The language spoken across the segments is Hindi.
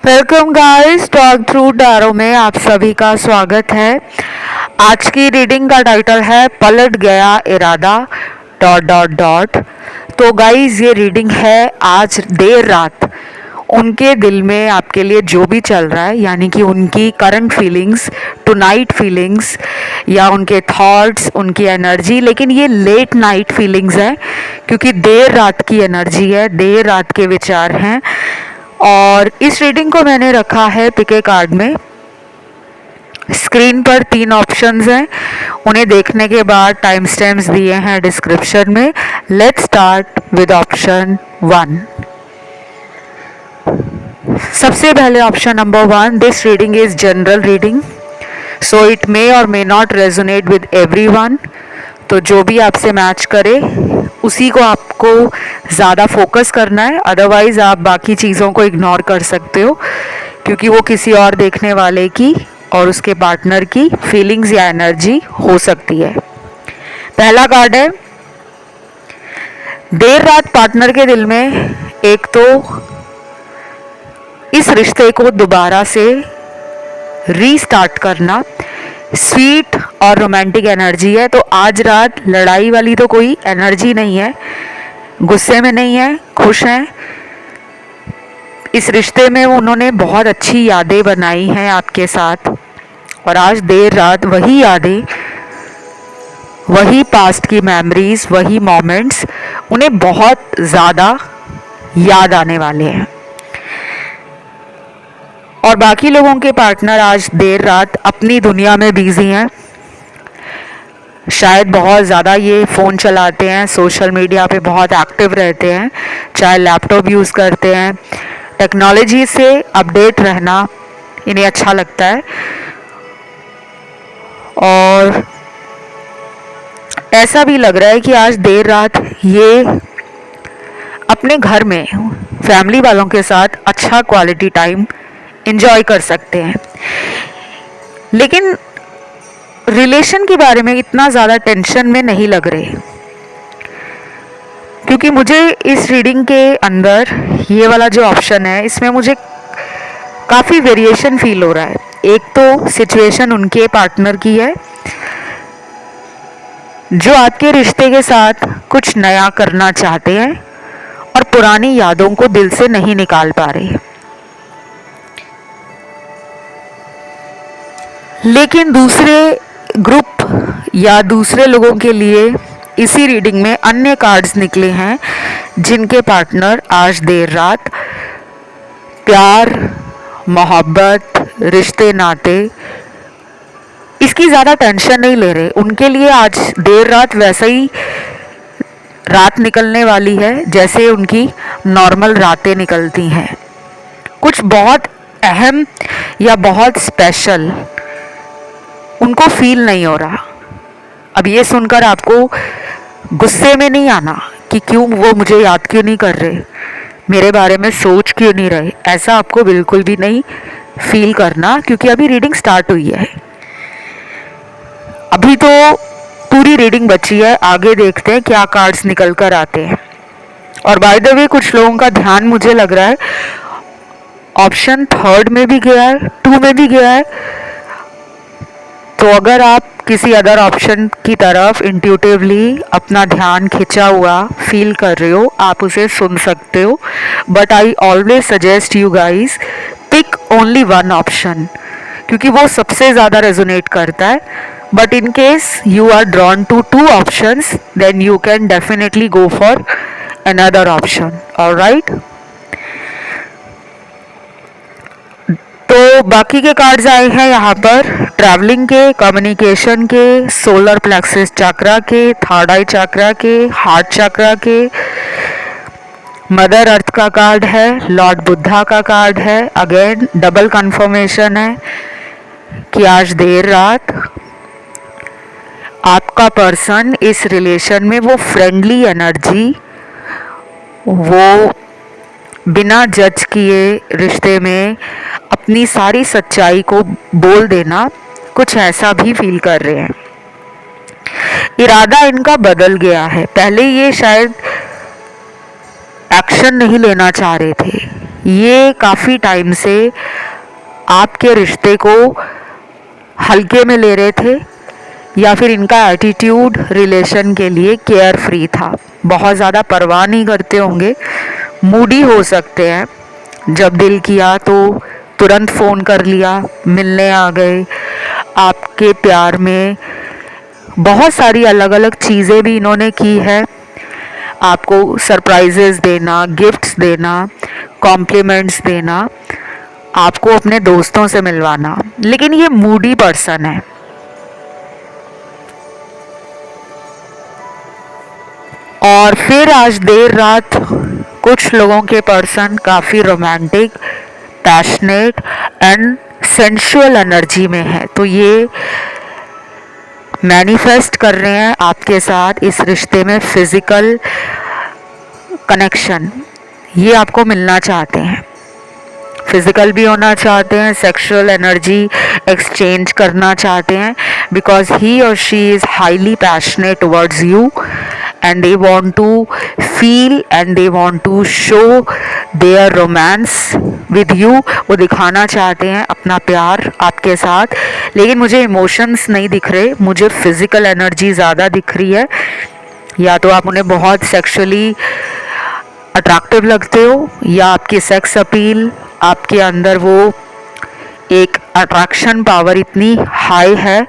Welcome guys, talk through tarot में आप सभी का स्वागत है। आज की रीडिंग का टाइटल है पलट गया इरादा डॉट डॉट डॉट। तो गाइस, ये रीडिंग है आज देर रात उनके दिल में आपके लिए जो भी चल रहा है, यानी कि उनकी करंट फीलिंग्स, टुनाइट फीलिंग्स या उनके थॉट्स, उनकी एनर्जी। लेकिन ये लेट नाइट फीलिंग्स है क्योंकि देर रात की एनर्जी है, देर रात के विचार हैं। और इस रीडिंग को मैंने रखा है पिके कार्ड में। स्क्रीन पर 3 ऑप्शंस हैं, उन्हें देखने के बाद टाइम स्टैम्प्स दिए हैं डिस्क्रिप्शन में। Let's start with option 1। सबसे पहले option number 1, this reading is general reading, so it may or may not resonate with everyone. तो जो भी आपसे मैच करे उसी को आपको ज़्यादा फोकस करना है, अदरवाइज़ आप बाकी चीज़ों को इग्नोर कर सकते हो क्योंकि वो किसी और देखने वाले की और उसके पार्टनर की फीलिंग्स या एनर्जी हो सकती है। पहला कार्ड है, देर रात पार्टनर के दिल में एक तो इस रिश्ते को दोबारा से रीस्टार्ट करना, स्वीट और रोमांटिक एनर्जी है। तो आज रात लड़ाई वाली तो कोई एनर्जी नहीं है, गुस्से में नहीं है, खुश हैं। इस रिश्ते में उन्होंने बहुत अच्छी यादें बनाई हैं आपके साथ, और आज देर रात वही यादें, वही पास्ट की मेमोरीज, वही मोमेंट्स उन्हें बहुत ज़्यादा याद आने वाले हैं। और बाकी लोगों के पार्टनर आज देर रात अपनी दुनिया में बिजी हैं, शायद बहुत ज़्यादा ये फ़ोन चलाते हैं, सोशल मीडिया पे बहुत एक्टिव रहते हैं, चाहे लैपटॉप यूज़ करते हैं। टेक्नोलॉजी से अपडेट रहना इन्हें अच्छा लगता है। और ऐसा भी लग रहा है कि आज देर रात ये अपने घर में फैमिली वालों के साथ अच्छा क्वालिटी टाइम एंजॉय कर सकते हैं। लेकिन रिलेशन के बारे में इतना ज़्यादा टेंशन में नहीं लग रहे, क्योंकि मुझे इस रीडिंग के अंदर ये वाला जो ऑप्शन है इसमें मुझे काफ़ी वेरिएशन फील हो रहा है। एक तो सिचुएशन उनके पार्टनर की है जो आपके रिश्ते के साथ कुछ नया करना चाहते हैं और पुरानी यादों को दिल से नहीं निकाल पा रहे। लेकिन दूसरे ग्रुप या दूसरे लोगों के लिए इसी रीडिंग में अन्य कार्ड्स निकले हैं जिनके पार्टनर आज देर रात प्यार, मोहब्बत, रिश्ते नाते इसकी ज़्यादा टेंशन नहीं ले रहे। उनके लिए आज देर रात वैसे ही रात निकलने वाली है जैसे उनकी नॉर्मल रातें निकलती हैं। कुछ बहुत अहम या बहुत स्पेशल उनको फील नहीं हो रहा। अब ये सुनकर आपको गुस्से में नहीं आना कि क्यों वो मुझे याद क्यों नहीं कर रहे, मेरे बारे में सोच क्यों नहीं रहे, ऐसा आपको बिल्कुल भी नहीं फील करना, क्योंकि अभी रीडिंग स्टार्ट हुई है। अभी तो पूरी रीडिंग बची है, आगे देखते हैं क्या कार्ड्स निकल कर आते हैं। और बाय द वे कुछ लोगों का ध्यान मुझे लग रहा है ऑप्शन 3 में भी गया है, 2 में भी गया है। तो अगर आप किसी अदर ऑप्शन की तरफ इंट्यूटिवली अपना ध्यान खिंचा हुआ फील कर रहे हो, आप उसे सुन सकते हो। But I always suggest you guys pick only one option, क्योंकि वो सबसे ज़्यादा रेजोनेट करता है। But in case you are drawn to 2 options, then you can definitely go for another option. Alright, तो बाकी के कार्ड्स आए हैं यहाँ पर ट्रैवलिंग के, कम्युनिकेशन के, सोलर प्लेक्सस चक्रा के, थर्ड आई चक्रा के, हार्ट चक्रा के, मदर अर्थ का कार्ड है, लॉर्ड बुद्धा का कार्ड है। अगेन डबल कंफर्मेशन है कि आज देर रात आपका पर्सन इस रिलेशन में वो फ्रेंडली एनर्जी, वो बिना जज किए रिश्ते में अपनी सारी सच्चाई को बोल देना, कुछ ऐसा भी फील कर रहे हैं। इरादा इनका बदल गया है। पहले ये शायद एक्शन नहीं लेना चाह रहे थे, ये काफ़ी टाइम से आपके रिश्ते को हल्के में ले रहे थे, या फिर इनका एटीट्यूड रिलेशन के लिए केयर फ्री था, बहुत ज़्यादा परवाह नहीं करते होंगे, मूडी हो सकते हैं। जब दिल किया तो तुरंत फ़ोन कर लिया, मिलने आ गए। आपके प्यार में बहुत सारी अलग अलग चीज़ें भी इन्होंने की है, आपको सरप्राइजेस देना, गिफ्ट्स देना, कॉम्प्लीमेंट्स देना, आपको अपने दोस्तों से मिलवाना। लेकिन ये मूडी पर्सन है। और फिर आज देर रात कुछ लोगों के पर्सन काफ़ी romantic, passionate and sensual energy में है, तो ये मैनिफेस्ट कर रहे हैं आपके साथ इस रिश्ते में फिजिकल कनेक्शन। ये आपको मिलना चाहते हैं, फिजिकल भी होना चाहते हैं, सेक्सुअल एनर्जी एक्सचेंज करना चाहते हैं, बिकॉज ही और she is highly passionate towards you and they want to feel and they want to show their romance with you। वो दिखाना चाहते हैं अपना प्यार आपके साथ, लेकिन मुझे इमोशंस नहीं दिख रहे, मुझे फिजिकल एनर्जी ज़्यादा दिख रही है। या तो आप उन्हें बहुत सेक्सुअली अट्रैक्टिव लगते हो, या आपकी सेक्स अपील, आपके अंदर वो एक अट्रैक्शन पावर इतनी हाई है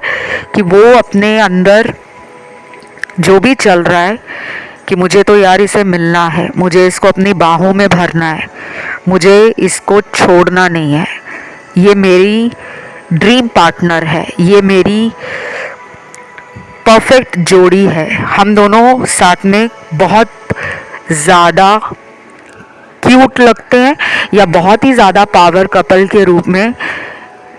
कि वो अपने अंदर जो भी चल रहा है कि मुझे तो यार इसे मिलना है, मुझे इसको अपनी बाहों में भरना है, मुझे इसको छोड़ना नहीं है, ये मेरी ड्रीम पार्टनर है, ये मेरी परफेक्ट जोड़ी है, हम दोनों साथ में बहुत ज़्यादा क्यूट लगते हैं, या बहुत ही ज़्यादा पावर कपल के रूप में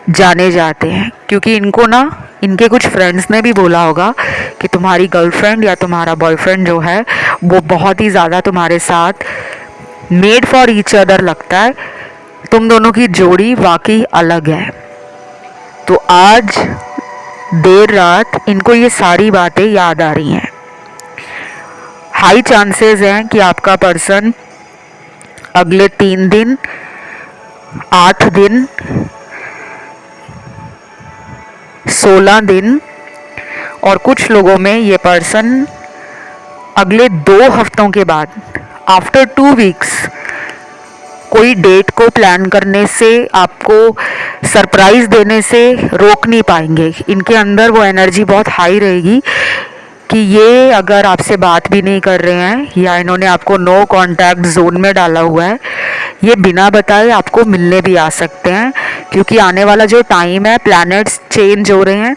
जाने जाते हैं। क्योंकि इनको ना, इनके कुछ फ्रेंड्स ने भी बोला होगा कि तुम्हारी गर्लफ्रेंड या तुम्हारा बॉयफ्रेंड जो है वो बहुत ही ज़्यादा तुम्हारे साथ मेड फॉर ईच अदर लगता है, तुम दोनों की जोड़ी वाकई अलग है। तो आज देर रात इनको ये सारी बातें याद आ रही हैं। हाई चांसेस हैं कि आपका पर्सन अगले 3 दिन, 8 दिन, 16 दिन, और कुछ लोगों में ये पर्सन अगले 2 हफ्तों के बाद, आफ्टर 2 वीक्स, कोई डेट को प्लान करने से, आपको सरप्राइज़ देने से रोक नहीं पाएंगे। इनके अंदर वो एनर्जी बहुत हाई रहेगी कि ये अगर आपसे बात भी नहीं कर रहे हैं, या इन्होंने आपको नो कांटेक्ट जोन में डाला हुआ है, ये बिना बताए आपको मिलने भी आ सकते हैं। क्योंकि आने वाला जो टाइम है, प्लैनेट्स चेंज हो रहे हैं।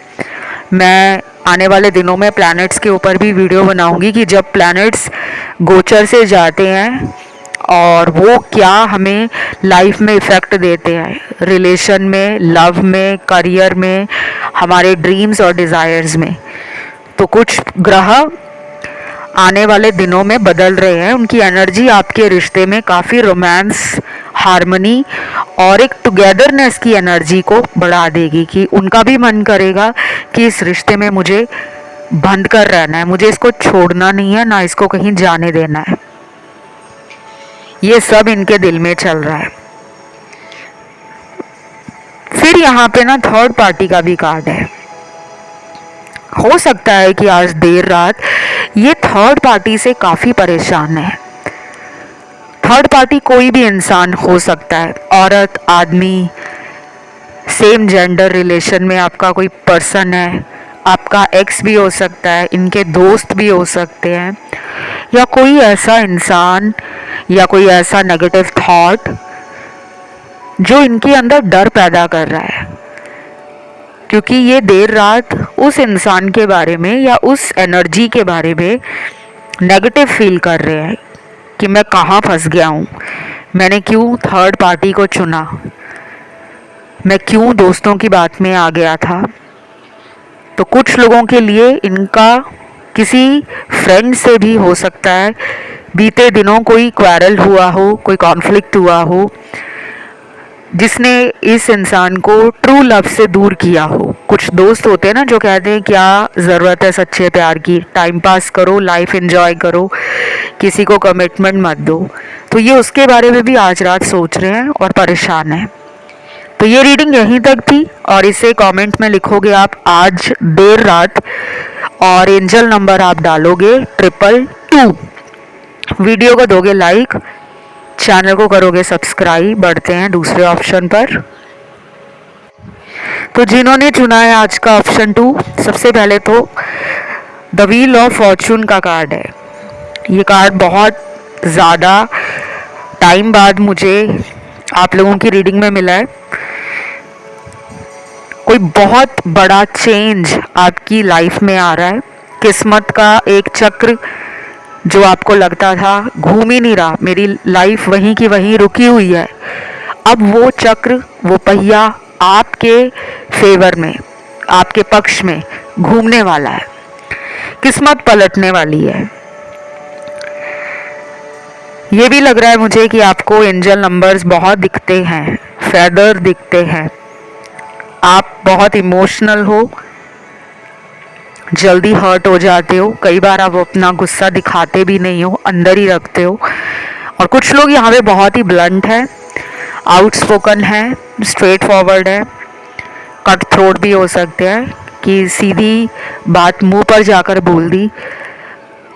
मैं आने वाले दिनों में प्लैनेट्स के ऊपर भी वीडियो बनाऊंगी कि जब प्लैनेट्स गोचर से जाते हैं और वो क्या हमें लाइफ में इफ़ेक्ट देते हैं, रिलेशन में, लव में, करियर में, हमारे ड्रीम्स और डिज़ायर्स में। तो कुछ ग्रह आने वाले दिनों में बदल रहे हैं, उनकी एनर्जी आपके रिश्ते में काफ़ी रोमांस, हार्मनी और एक टुगेदरनेस की एनर्जी को बढ़ा देगी, कि उनका भी मन करेगा कि इस रिश्ते में मुझे बंध कर रहना है, मुझे इसको छोड़ना नहीं है, ना इसको कहीं जाने देना है। ये सब इनके दिल में चल रहा है। फिर यहाँ पे ना थर्ड पार्टी का भी कार्ड है। हो सकता है कि आज देर रात ये थर्ड पार्टी से काफ़ी परेशान है। थर्ड पार्टी कोई भी इंसान हो सकता है, औरत, आदमी, सेम जेंडर रिलेशन में आपका कोई पर्सन है, आपका एक्स भी हो सकता है, इनके दोस्त भी हो सकते हैं, या कोई ऐसा इंसान या कोई ऐसा नेगेटिव थॉट जो इनके अंदर डर पैदा कर रहा है। क्योंकि ये देर रात उस इंसान के बारे में या उस एनर्जी के बारे में नेगेटिव फील कर रहे हैं कि मैं कहाँ फंस गया हूँ, मैंने क्यों थर्ड पार्टी को चुना, मैं क्यों दोस्तों की बात में आ गया था। तो कुछ लोगों के लिए इनका किसी फ्रेंड से भी हो सकता है बीते दिनों कोई क्वारल हुआ हो, कोई कॉन्फ्लिक्ट हुआ हो, जिसने इस इंसान को ट्रू लव से दूर किया हो। कुछ दोस्त होते हैं ना जो कहते हैं क्या ज़रूरत है सच्चे प्यार की, टाइम पास करो, लाइफ एंजॉय करो, किसी को कमिटमेंट मत दो। तो ये उसके बारे में भी आज रात सोच रहे हैं और परेशान हैं। तो ये रीडिंग यहीं तक थी और इसे कमेंट में लिखोगे आप आज देर रात और एंजल नंबर आप डालोगे 222। वीडियो को दोगे लाइक, चैनल को करोगे सब्सक्राइब। बढ़ते हैं दूसरे ऑप्शन पर। तो जिन्होंने चुना है आज का ऑप्शन 2, सबसे पहले तो द व्हील ऑफ फॉर्चून का कार्ड है। ये कार्ड बहुत ज़्यादा टाइम बाद मुझे आप लोगों की रीडिंग में मिला है। कोई बहुत बड़ा चेंज आपकी लाइफ में आ रहा है। किस्मत का एक चक्र जो आपको लगता था घूम ही नहीं रहा, मेरी लाइफ वहीं की वहीं रुकी हुई है, अब वो चक्र, वो पहिया आपके फेवर में, आपके पक्ष में घूमने वाला है। किस्मत पलटने वाली है। ये भी लग रहा है मुझे कि आपको एंजल नंबर्स बहुत दिखते हैं, फेदर दिखते हैं। आप बहुत इमोशनल हो, जल्दी हर्ट हो जाते हो। कई बार आप अपना गुस्सा दिखाते भी नहीं हो, अंदर ही रखते हो। और कुछ लोग यहाँ पे बहुत ही ब्लंट है, आउटस्पोकन है, स्ट्रेट फॉरवर्ड है, कट थ्रोट भी हो सकते हैं कि सीधी बात मुंह पर जाकर बोल दी।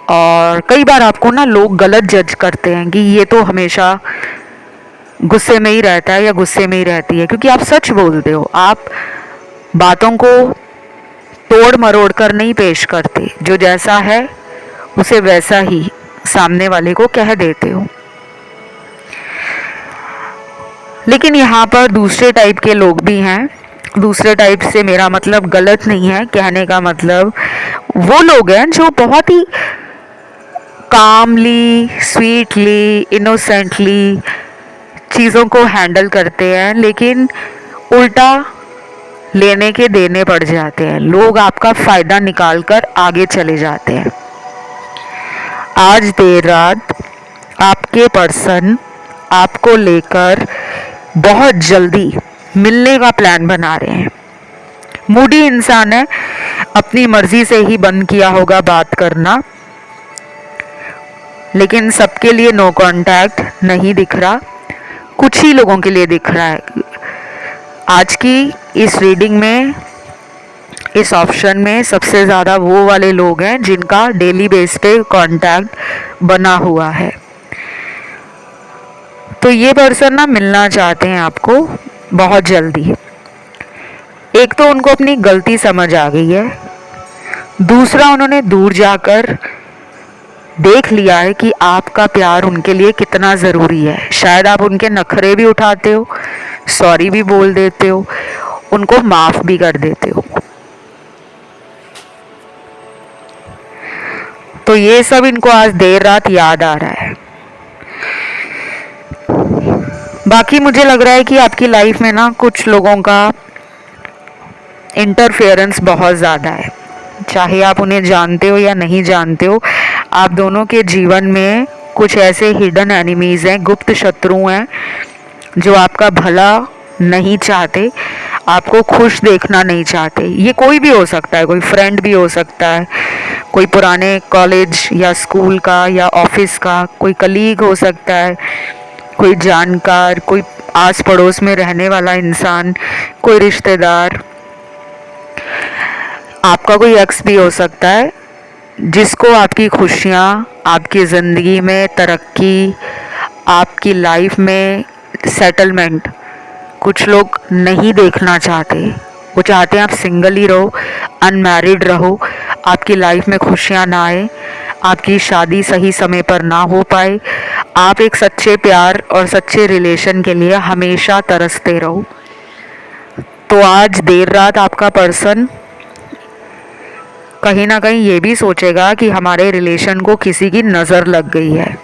और कई बार आपको ना लोग गलत जज करते हैं कि ये तो हमेशा गुस्से में ही रहता है या गुस्से में ही रहती है, क्योंकि आप सच बोलते हो। आप बातों को तोड़ मरोड़ कर नहीं पेश करते, जो जैसा है उसे वैसा ही सामने वाले को कह देते हो। लेकिन यहाँ पर दूसरे टाइप के लोग भी हैं। दूसरे टाइप से मेरा मतलब गलत नहीं है, कहने का मतलब वो लोग हैं जो बहुत ही कामली, स्वीटली, इनोसेंटली चीज़ों को हैंडल करते हैं, लेकिन उल्टा लेने के देने पड़ जाते हैं। लोग आपका फ़ायदा निकाल कर आगे चले जाते हैं। आज देर रात आपके पर्सन आपको लेकर बहुत जल्दी मिलने का प्लान बना रहे हैं। मूडी इंसान है, अपनी मर्जी से ही बंद किया होगा बात करना, लेकिन सबके लिए नो कांटेक्ट नहीं दिख रहा, कुछ ही लोगों के लिए दिख रहा है। आज की इस रीडिंग में, इस ऑप्शन में सबसे ज़्यादा वो वाले लोग हैं जिनका डेली बेस पे कांटेक्ट बना हुआ है। तो ये पर्सन ना मिलना चाहते हैं आपको बहुत जल्दी। एक तो उनको अपनी गलती समझ आ गई है, दूसरा उन्होंने दूर जाकर देख लिया है कि आपका प्यार उनके लिए कितना ज़रूरी है। शायद आप उनके नखरे भी उठाते हो, सॉरी भी बोल देते हो, उनको माफ़ भी कर देते हो। तो ये सब इनको आज देर रात याद आ रहा है। बाकी मुझे लग रहा है कि आपकी लाइफ में ना कुछ लोगों का इंटरफेरेंस बहुत ज़्यादा है। चाहे आप उन्हें जानते हो या नहीं जानते हो, आप दोनों के जीवन में कुछ ऐसे हिडन एनिमीज़ हैं, गुप्त शत्रु हैं, जो आपका भला नहीं चाहते, आपको खुश देखना नहीं चाहते। ये कोई भी हो सकता है, कोई फ्रेंड भी हो सकता है, कोई पुराने कॉलेज या स्कूल का या ऑफिस का कोई कलीग हो सकता है, कोई जानकार, कोई आस पड़ोस में रहने वाला इंसान, कोई रिश्तेदार, आपका कोई एक्स भी हो सकता है, जिसको आपकी खुशियाँ, आपकी ज़िंदगी में तरक्की, आपकी लाइफ में सेटलमेंट कुछ लोग नहीं देखना चाहते। वो चाहते हैं आप सिंगल ही रहो, अनमैरिड रहो, आपकी लाइफ में खुशियाँ ना आए, आपकी शादी सही समय पर ना हो पाए, आप एक सच्चे प्यार और सच्चे रिलेशन के लिए हमेशा तरसते रहो। तो आज देर रात आपका पर्सन कहीं ना कहीं ये भी सोचेगा कि हमारे रिलेशन को किसी की नज़र लग गई है।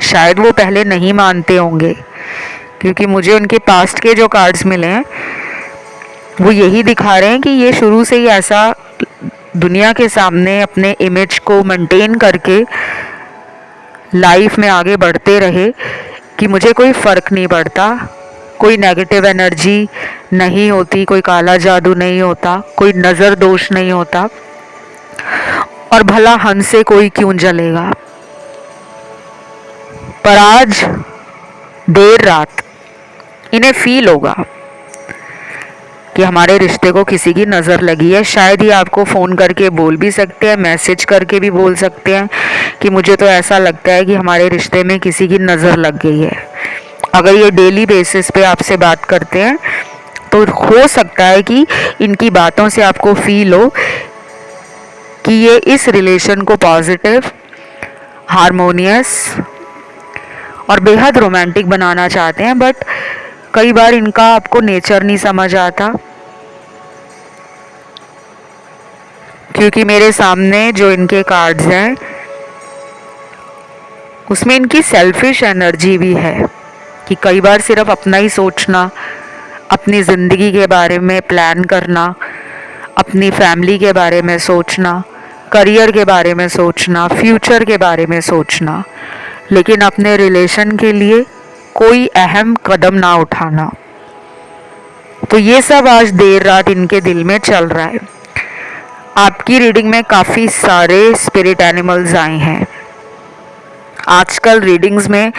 शायद वो पहले नहीं मानते होंगे, क्योंकि मुझे उनके पास्ट के जो कार्ड्स मिले हैं वो यही दिखा रहे हैं कि ये शुरू से ही ऐसा दुनिया के सामने अपने इमेज को मेंटेन करके लाइफ में आगे बढ़ते रहे कि मुझे कोई फ़र्क नहीं पड़ता, कोई नेगेटिव एनर्जी नहीं होती, कोई काला जादू नहीं होता, कोई नज़र दोष नहीं होता, और भला हंस से कोई क्यों जलेगा। पर आज देर रात इन्हें फील होगा कि हमारे रिश्ते को किसी की नज़र लगी है। शायद ही आपको फ़ोन करके बोल भी सकते हैं, मैसेज करके भी बोल सकते हैं कि मुझे तो ऐसा लगता है कि हमारे रिश्ते में किसी की नज़र लग गई है। अगर ये डेली बेसिस पे आपसे बात करते हैं तो हो सकता है कि इनकी बातों से आपको फील हो कि ये इस रिलेशन को पॉजिटिव, हारमोनियस और बेहद रोमांटिक बनाना चाहते हैं, बट कई बार इनका आपको नेचर नहीं समझ आता, क्योंकि मेरे सामने जो इनके कार्ड्स हैं उसमें इनकी सेल्फिश एनर्जी भी है कि कई बार सिर्फ अपना ही सोचना, अपनी ज़िंदगी के बारे में प्लान करना, अपनी फैमिली के बारे में सोचना, करियर के बारे में सोचना, फ्यूचर के बारे में सोचना, लेकिन अपने रिलेशन के लिए कोई अहम कदम ना उठाना। तो ये सब आज देर रात इनके दिल में चल रहा है। आपकी रीडिंग में काफ़ी सारे स्पिरिट एनिमल्स आए हैं। आजकल रीडिंग्स में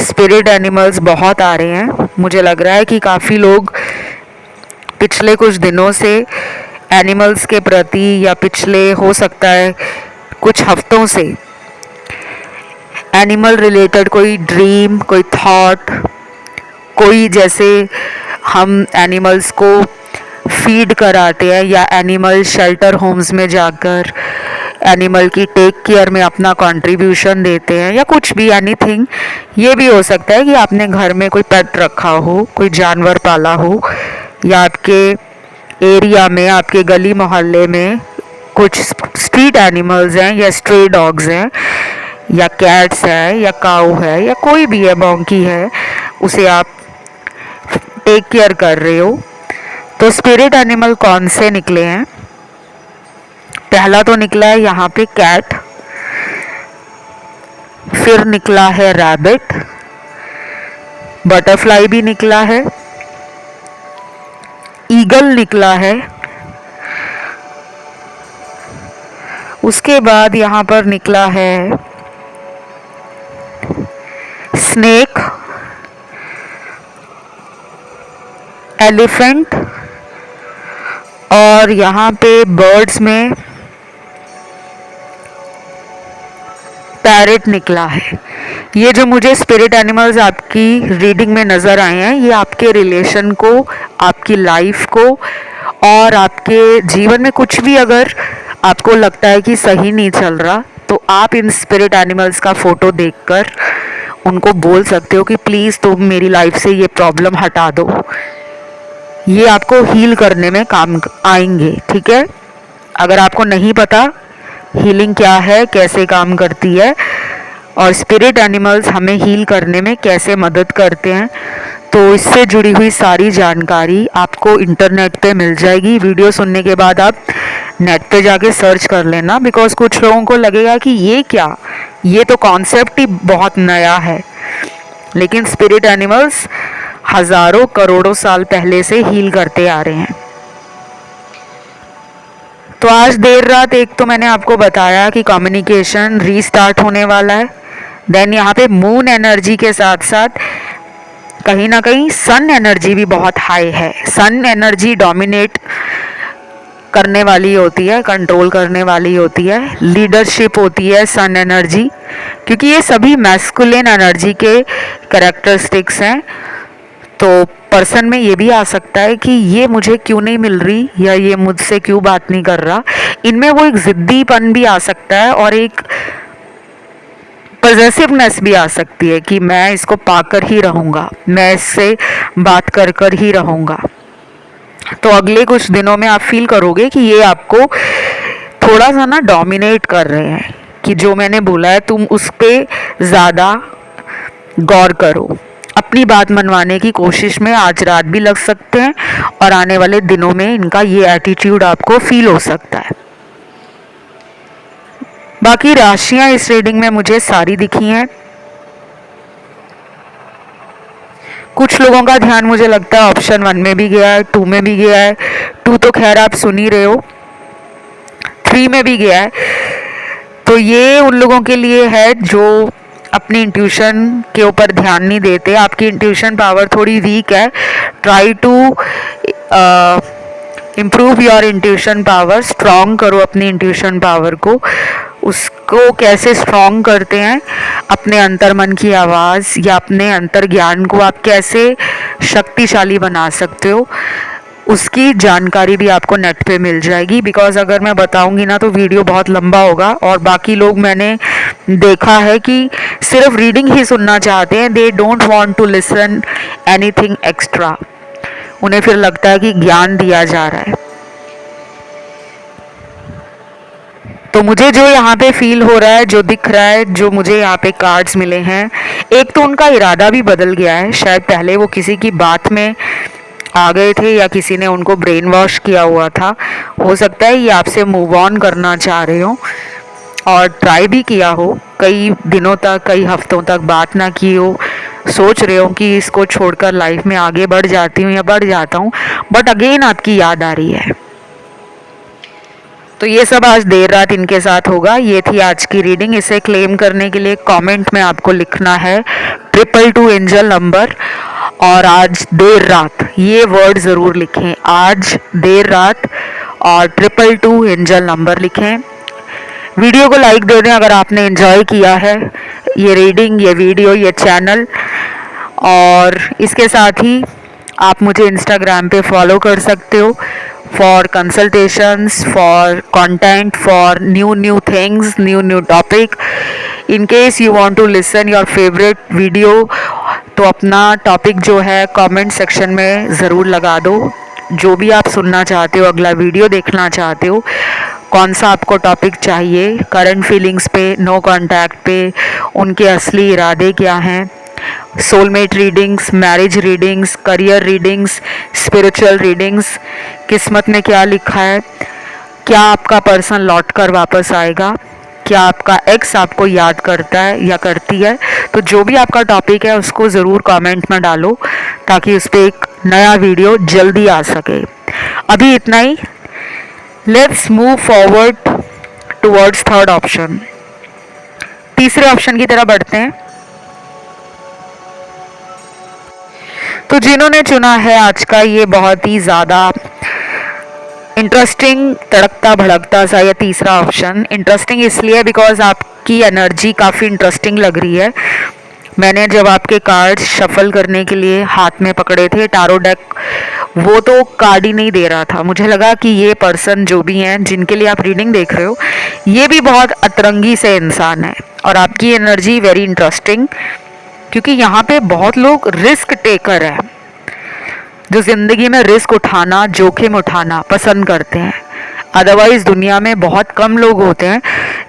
स्पिरिट एनिमल्स बहुत आ रहे हैं। मुझे लग रहा है कि काफ़ी लोग पिछले कुछ दिनों से एनिमल्स के प्रति, या पिछले हो सकता है कुछ हफ्तों से, एनिमल रिलेटेड कोई ड्रीम, कोई थॉट, कोई जैसे हम एनिमल्स को फीड कराते हैं या एनिमल शेल्टर होम्स में जाकर एनिमल की टेक केयर में अपना कंट्रीब्यूशन देते हैं, या कुछ भी, एनीथिंग। ये भी हो सकता है कि आपने घर में कोई पेट रखा हो, कोई जानवर पाला हो, या आपके एरिया में, आपके गली मोहल्ले में कुछ स्ट्रीट एनिमल्स हैं, या स्ट्रे डॉग्स हैं, या कैट्स है, या काऊ है, या कोई भी है, मॉन्की है, उसे आप टेक केयर कर रहे हो। तो स्पिरिट एनिमल कौन से निकले हैं? पहला तो निकला है यहाँ पे कैट, फिर निकला है रैबिट, बटरफ्लाई भी निकला है, ईगल निकला है, उसके बाद यहाँ पर निकला है स्नेक, एलिफेंट, और यहाँ पे बर्ड्स में पैरेट निकला है। ये जो मुझे स्पिरिट एनिमल्स आपकी रीडिंग में नज़र आए हैं, ये आपके रिलेशन को, आपकी लाइफ को, और आपके जीवन में कुछ भी अगर आपको लगता है कि सही नहीं चल रहा, तो आप इन स्पिरिट एनिमल्स का फ़ोटो देखकर उनको बोल सकते हो कि प्लीज़ तुम मेरी लाइफ से ये प्रॉब्लम हटा दो। ये आपको हील करने में काम आएंगे, ठीक है? अगर आपको नहीं पता हीलिंग क्या है, कैसे काम करती है, और स्पिरिट एनिमल्स हमें हील करने में कैसे मदद करते हैं, तो इससे जुड़ी हुई सारी जानकारी आपको इंटरनेट पे मिल जाएगी। वीडियो सुनने के बाद आप नेट पे जाके सर्च कर लेना, बिकॉज कुछ लोगों को लगेगा कि ये क्या, ये तो कॉन्सेप्ट ही बहुत नया है, लेकिन स्पिरिट एनिमल्स हज़ारों करोड़ों साल पहले से हील करते आ रहे हैं। तो आज देर रात एक तो मैंने आपको बताया कि कम्युनिकेशन रीस्टार्ट होने वाला है। देन यहाँ पे मून एनर्जी के साथ साथ कहीं ना कहीं सन एनर्जी भी बहुत हाई है। सन एनर्जी डोमिनेट करने वाली होती है, कंट्रोल करने वाली होती है, लीडरशिप होती है सन एनर्जी, क्योंकि ये सभी मैस्कुलिन एनर्जी के कैरेक्टरिस्टिक्स हैं। तो पर्सन में ये भी आ सकता है कि ये मुझे क्यों नहीं मिल रही, या ये मुझसे क्यों बात नहीं कर रहा। इनमें वो एक ज़िद्दीपन भी आ सकता है, और एक पॉजेसिवनेस भी आ सकती है कि मैं इसको पाकर ही रहूँगा, मैं इससे बात कर कर ही रहूँगा। तो अगले कुछ दिनों में आप फील करोगे कि ये आपको थोड़ा सा ना डोमिनेट कर रहे हैं, कि जो मैंने बोला है तुम उस पर ज़्यादा गौर करो। अपनी बात मनवाने की कोशिश में आज रात भी लग सकते हैं, और आने वाले दिनों में इनका ये एटीट्यूड आपको फील हो सकता है। बाकी राशियां इस रीडिंग में मुझे सारी दिखी हैं। कुछ लोगों का ध्यान मुझे लगता है ऑप्शन 1 में भी गया है, 2 में भी गया है। 2 तो खैर आप सुन ही रहे हो, 3 में भी गया है। तो ये उन लोगों के लिए है जो अपनी इंट्यूशन के ऊपर ध्यान नहीं देते, आपकी इंट्यूशन पावर थोड़ी वीक है, try to improve your intuition power, strong करो अपनी इंट्यूशन पावर को। उसको कैसे स्ट्रॉन्ग करते हैं, अपने अंतर मन की आवाज़ या अपने अंतर ज्ञान को आप कैसे शक्तिशाली बना सकते हो, उसकी जानकारी भी आपको नेट पे मिल जाएगी। बिकॉज अगर मैं बताऊंगी ना तो वीडियो बहुत लंबा होगा, और बाकी लोग मैंने देखा है कि सिर्फ रीडिंग ही सुनना चाहते हैं, they don't want to listen anything extra. उन्हें फिर लगता है कि ज्ञान दिया जा रहा है। तो मुझे जो यहाँ पे फील हो रहा है, जो दिख रहा है, जो मुझे यहाँ पे कार्ड्स मिले हैं, एक तो उनका इरादा भी बदल गया है। शायद पहले वो किसी की बात में आ गए थे या किसी ने उनको ब्रेन वॉश किया हुआ था। हो सकता है ये आपसे मूव ऑन करना चाह रहे हो और ट्राई भी किया हो, कई दिनों तक, कई हफ्तों तक बात ना की हो, सोच रहे हो कि इसको छोड़कर लाइफ में आगे बढ़ जाती हूँ या बढ़ जाता हूँ, बट अगेन आपकी याद आ रही है। तो ये सब आज देर रात इनके साथ होगा। ये थी आज की रीडिंग। इसे क्लेम करने के लिए कमेंट में आपको लिखना है 222 एंजल नंबर, और आज देर रात ये वर्ड ज़रूर लिखें, आज देर रात, और 222 एंजल नंबर लिखें। वीडियो को लाइक दे दें अगर आपने एंजॉय किया है ये रीडिंग, ये वीडियो, ये चैनल। और इसके साथ ही आप मुझे इंस्टाग्राम पे फॉलो कर सकते हो for consultations, for content, for new things, new topic. In case you want to listen your favourite video, तो अपना टॉपिक जो है कमेंट सेक्शन में ज़रूर लगा दो। जो भी आप सुनना चाहते हो, अगला वीडियो देखना चाहते हो, कौन सा आपको टॉपिक चाहिए, करंट फीलिंग्स पे, नो कांटेक्ट पे, उनके असली इरादे क्या हैं, soulmate readings, marriage readings, career readings, spiritual readings, किस्मत में क्या लिखा है, क्या आपका पर्सन लौट कर वापस आएगा, क्या आपका एक्स आपको याद करता है या करती है। तो जो भी आपका टॉपिक है उसको ज़रूर कमेंट में डालो ताकि उस पर एक नया वीडियो जल्दी आ सके। अभी इतना ही। Let's move forward towards third option. तीसरे ऑप्शन की तरह बढ़ते हैं। तो जिन्होंने चुना है आज का ये बहुत ही ज़्यादा इंटरेस्टिंग, तड़कता भड़कता सा ये तीसरा ऑप्शन, इंटरेस्टिंग इसलिए बिकॉज आपकी एनर्जी काफ़ी इंटरेस्टिंग लग रही है। मैंने जब आपके कार्ड्स शफल करने के लिए हाथ में पकड़े थे, टारो डेक, वो तो कार्ड ही नहीं दे रहा था। मुझे लगा कि ये पर्सन जो भी हैं जिनके लिए आप रीडिंग देख रहे हो, ये भी बहुत अतरंगी से इंसान है और आपकी एनर्जी वेरी इंटरेस्टिंग, क्योंकि यहाँ पे बहुत लोग रिस्क टेकर हैं, जो ज़िंदगी में रिस्क उठाना, जोखिम उठाना पसंद करते हैं। अदरवाइज़ दुनिया में बहुत कम लोग होते हैं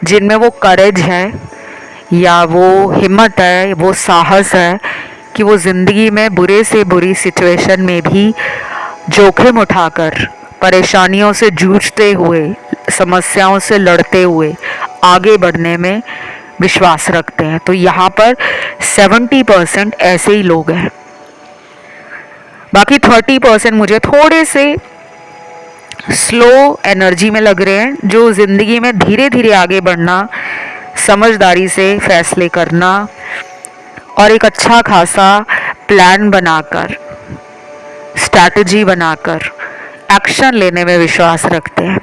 जिनमें वो करेज है या वो हिम्मत है, वो साहस है कि वो ज़िंदगी में बुरे से बुरी सिचुएशन में भी जोखिम उठाकर, परेशानियों से जूझते हुए, समस्याओं से लड़ते हुए आगे बढ़ने में विश्वास रखते हैं। तो यहाँ पर 70% ऐसे ही लोग हैं। बाकी 30% मुझे थोड़े से स्लो एनर्जी में लग रहे हैं, जो ज़िंदगी में धीरे धीरे आगे बढ़ना, समझदारी से फैसले करना और एक अच्छा खासा प्लान बनाकर, स्ट्रैटेजी बनाकर एक्शन लेने में विश्वास रखते हैं।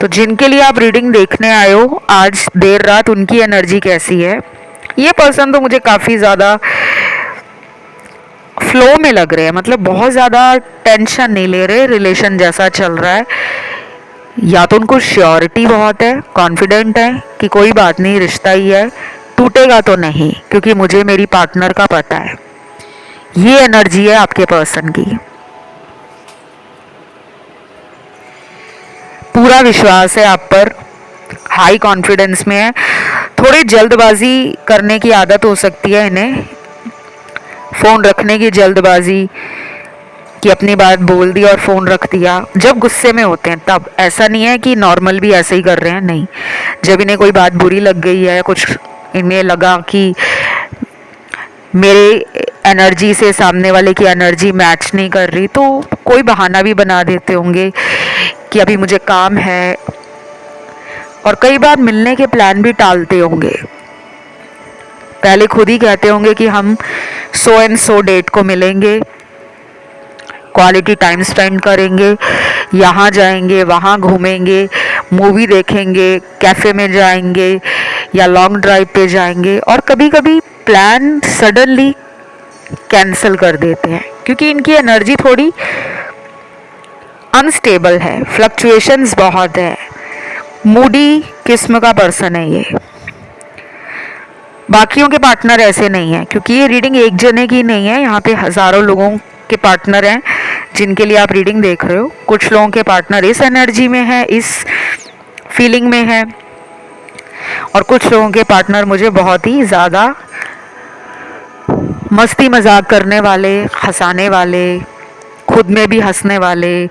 तो जिनके लिए आप रीडिंग देखने आए हो आज देर रात, उनकी एनर्जी कैसी है? ये पर्सन तो मुझे काफ़ी ज़्यादा फ्लो में लग रहे हैं, मतलब बहुत ज़्यादा टेंशन नहीं ले रहे, रिलेशन जैसा चल रहा है। या तो उनको श्योरिटी बहुत है, कॉन्फिडेंट है कि कोई बात नहीं, रिश्ता ही है, टूटेगा तो नहीं, क्योंकि मुझे मेरी पार्टनर का पता है। ये एनर्जी है आपके पर्सन की। पूरा विश्वास है आप पर, हाई कॉन्फिडेंस में है। थोड़ी जल्दबाजी करने की आदत हो सकती है इन्हें, फ़ोन रखने की जल्दबाजी, कि अपनी बात बोल दी और फ़ोन रख दिया। जब गुस्से में होते हैं तब, ऐसा नहीं है कि नॉर्मल भी ऐसे ही कर रहे हैं, नहीं। जब इन्हें कोई बात बुरी लग गई है, कुछ इन्हें लगा कि मेरे एनर्जी से सामने वाले की एनर्जी मैच नहीं कर रही, तो कोई बहाना भी बना देते होंगे कि अभी मुझे काम है, और कई बार मिलने के प्लान भी टालते होंगे। पहले खुद ही कहते होंगे कि हम सो एंड सो डेट को मिलेंगे, क्वालिटी टाइम स्पेंड करेंगे, यहाँ जाएंगे, वहाँ घूमेंगे, मूवी देखेंगे, कैफ़े में जाएंगे या लॉन्ग ड्राइव पे जाएंगे, और कभी कभी प्लान सडनली कैंसिल कर देते हैं क्योंकि इनकी एनर्जी थोड़ी अनस्टेबल है, फ्लक्चुएशंस बहुत है, मूडी किस्म का पर्सन है ये। बाकियों के पार्टनर ऐसे नहीं है, क्योंकि ये रीडिंग एक जने की नहीं है, यहाँ पे हज़ारों लोगों के पार्टनर हैं जिनके लिए आप रीडिंग देख रहे हो। कुछ लोगों के पार्टनर इस एनर्जी में है, इस फीलिंग में है, और कुछ लोगों के पार्टनर मुझे बहुत ही ज़्यादा मस्ती मजाक करने वाले, हंसाने वाले, खुद में भी हंसने वाले,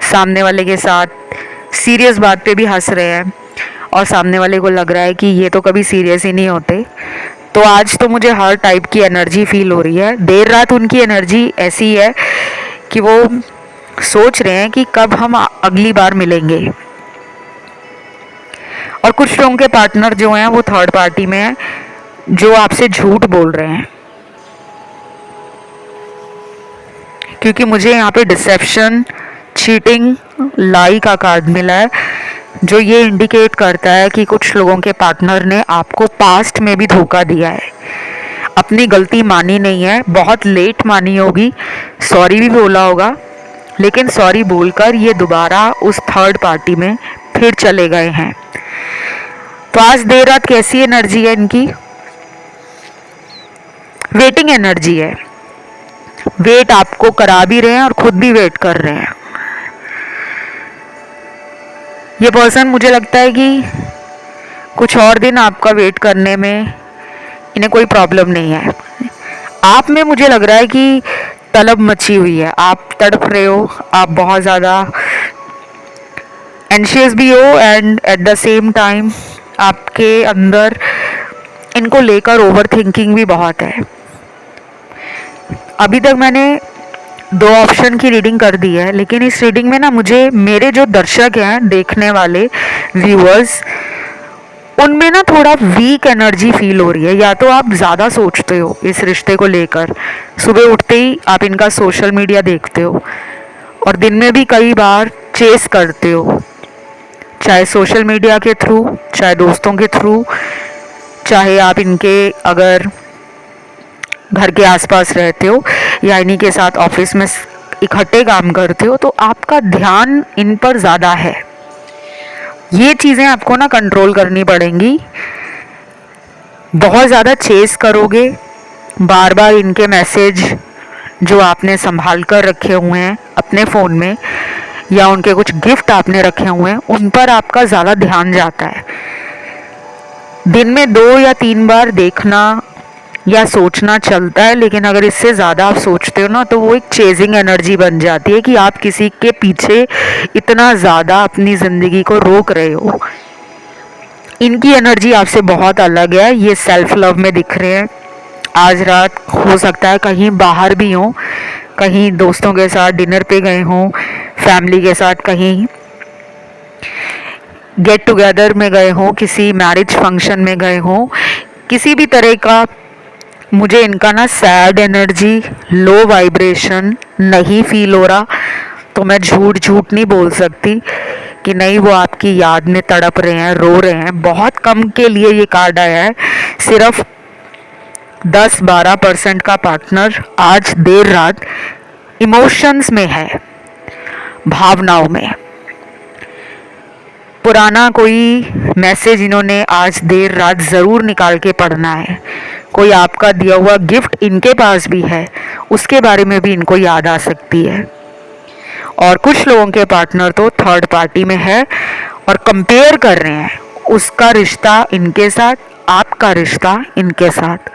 सामने वाले के साथ सीरियस बात पे भी हंस रहे हैं और सामने वाले को लग रहा है कि ये तो कभी सीरियस ही नहीं होते। तो आज तो मुझे हर टाइप की एनर्जी फील हो रही है। देर रात उनकी एनर्जी ऐसी है कि वो सोच रहे हैं कि कब हम अगली बार मिलेंगे। और कुछ लोगों के पार्टनर जो हैं वो थर्ड पार्टी में हैं, जो आपसे झूठ बोल रहे हैं, क्योंकि मुझे यहाँ पे डिसेप्शन, चीटिंग, लाई का कार्ड मिला है, जो ये इंडिकेट करता है कि कुछ लोगों के पार्टनर ने आपको पास्ट में भी धोखा दिया है, अपनी गलती मानी नहीं है, बहुत लेट मानी होगी, सॉरी भी बोला होगा, लेकिन सॉरी बोलकर ये दोबारा उस थर्ड पार्टी में फिर चले गए हैं। तो आज देर रात कैसी एनर्जी है इनकी? वेटिंग एनर्जी है। वेट आपको करा भी रहे हैं और खुद भी वेट कर रहे हैं। ये पर्सन मुझे लगता है कि कुछ और दिन आपका वेट करने में इन्हें कोई प्रॉब्लम नहीं है। आप में मुझे लग रहा है कि तलब मची हुई है, आप तड़प रहे हो, आप बहुत ज़्यादा एंशियस भी हो, and at the same time आपके अंदर इनको लेकर ओवर थिंकिंग भी बहुत है। अभी तक मैंने 2 ऑप्शन की रीडिंग कर दी है, लेकिन इस रीडिंग में ना मुझे मेरे जो दर्शक हैं, देखने वाले व्यूअर्स, उनमें ना थोड़ा वीक एनर्जी फील हो रही है। या तो आप ज़्यादा सोचते हो इस रिश्ते को लेकर, सुबह उठते ही आप इनका सोशल मीडिया देखते हो और दिन में भी कई बार चेस करते हो, चाहे सोशल मीडिया के थ्रू, चाहे दोस्तों के थ्रू, चाहे आप इनके अगर घर के आसपास रहते हो या इन्हीं के साथ ऑफिस में इकट्ठे काम करते हो, तो आपका ध्यान इन पर ज़्यादा है। ये चीज़ें आपको ना कंट्रोल करनी पड़ेंगी। बहुत ज़्यादा चेस करोगे, बार बार इनके मैसेज जो आपने संभाल कर रखे हुए हैं अपने फ़ोन में, या उनके कुछ गिफ्ट आपने रखे हुए हैं, उन पर आपका ज़्यादा ध्यान जाता है। दिन में 2 या 3 बार देखना या सोचना चलता है, लेकिन अगर इससे ज़्यादा आप सोचते हो ना, तो वो एक चेजिंग एनर्जी बन जाती है कि आप किसी के पीछे इतना ज़्यादा अपनी ज़िंदगी को रोक रहे हो। इनकी एनर्जी आपसे बहुत अलग है, ये सेल्फ लव में दिख रहे हैं। आज रात हो सकता है कहीं बाहर भी हों, कहीं दोस्तों के साथ डिनर पे गए हों, फैमिली के साथ कहीं गेट टुगेदर में गए हों, किसी मैरिज फंक्शन में गए हों, किसी भी तरह का मुझे इनका ना सैड एनर्जी, लो वाइब्रेशन नहीं फील हो रहा। तो मैं झूठ नहीं बोल सकती कि नहीं वो आपकी याद में तड़प रहे हैं, रो रहे हैं। बहुत कम के लिए ये कार्ड आया है, सिर्फ 10-12% का पार्टनर आज देर रात इमोशंस में है, भावनाओं में। पुराना कोई मैसेज इन्होंने आज देर रात ज़रूर निकाल के पढ़ना है। कोई आपका दिया हुआ गिफ्ट इनके पास भी है, उसके बारे में भी इनको याद आ सकती है। और कुछ लोगों के पार्टनर तो थर्ड पार्टी में है और कंपेयर कर रहे हैं उसका रिश्ता इनके साथ, आपका रिश्ता इनके साथ।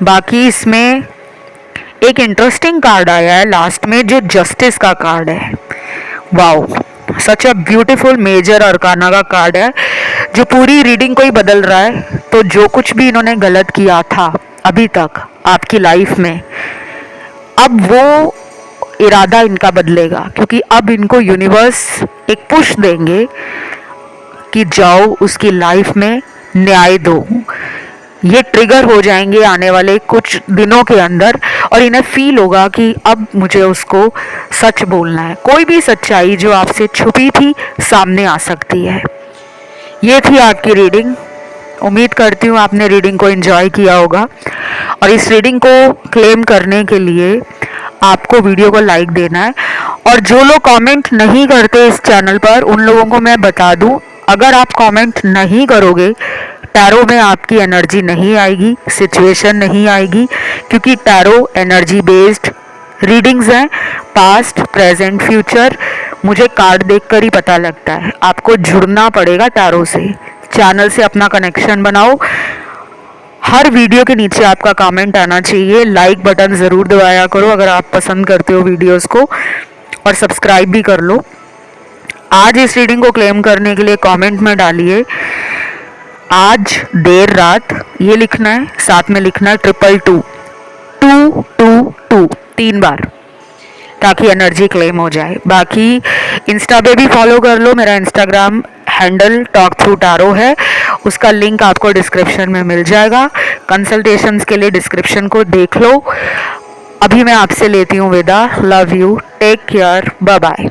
बाकी इसमें एक इंटरेस्टिंग कार्ड आया है लास्ट में, जो जस्टिस का कार्ड है। Wow, such a beautiful major arcana का कार्ड है, जो पूरी रीडिंग को ही बदल रहा है। तो जो कुछ भी इन्होंने गलत किया था अभी तक आपकी लाइफ में, अब वो इरादा इनका बदलेगा, क्योंकि अब इनको यूनिवर्स एक पुश देंगे कि जाओ उसकी लाइफ में न्याय दो। ये ट्रिगर हो जाएंगे आने वाले कुछ दिनों के अंदर और इन्हें फील होगा कि अब मुझे उसको सच बोलना है। कोई भी सच्चाई जो आपसे छुपी थी सामने आ सकती है। ये थी आज की रीडिंग। उम्मीद करती हूँ आपने रीडिंग को एंजॉय किया होगा और इस रीडिंग को क्लेम करने के लिए आपको वीडियो को लाइक देना है। और जो लोग कमेंट नहीं करते इस चैनल पर उन लोगों को मैं बता दूं, अगर आप कमेंट नहीं करोगे टैरो में आपकी एनर्जी नहीं आएगी, सिचुएशन नहीं आएगी, क्योंकि टैरो एनर्जी बेस्ड रीडिंग्स हैं, पास्ट प्रेजेंट फ्यूचर मुझे कार्ड देखकर ही पता लगता है। आपको जुड़ना पड़ेगा टैरो से, चैनल से अपना कनेक्शन बनाओ। हर वीडियो के नीचे आपका कमेंट आना चाहिए, लाइक बटन ज़रूर दबाया करो अगर आप पसंद करते हो वीडियोस को, और सब्सक्राइब भी कर लो। आज इस रीडिंग को क्लेम करने के लिए कमेंट में डालिए आज देर रात, ये लिखना है, साथ में लिखना है 222 222 3 बार, ताकि एनर्जी क्लेम हो जाए। बाकी इंस्टा पे भी फॉलो कर लो, मेरा Instagram handle talk through tarot है, उसका लिंक आपको डिस्क्रिप्शन में मिल जाएगा। कंसल्टेशंस के लिए डिस्क्रिप्शन को देख लो। अभी मैं आपसे लेती हूँ विदा। Love you, take care, bye bye.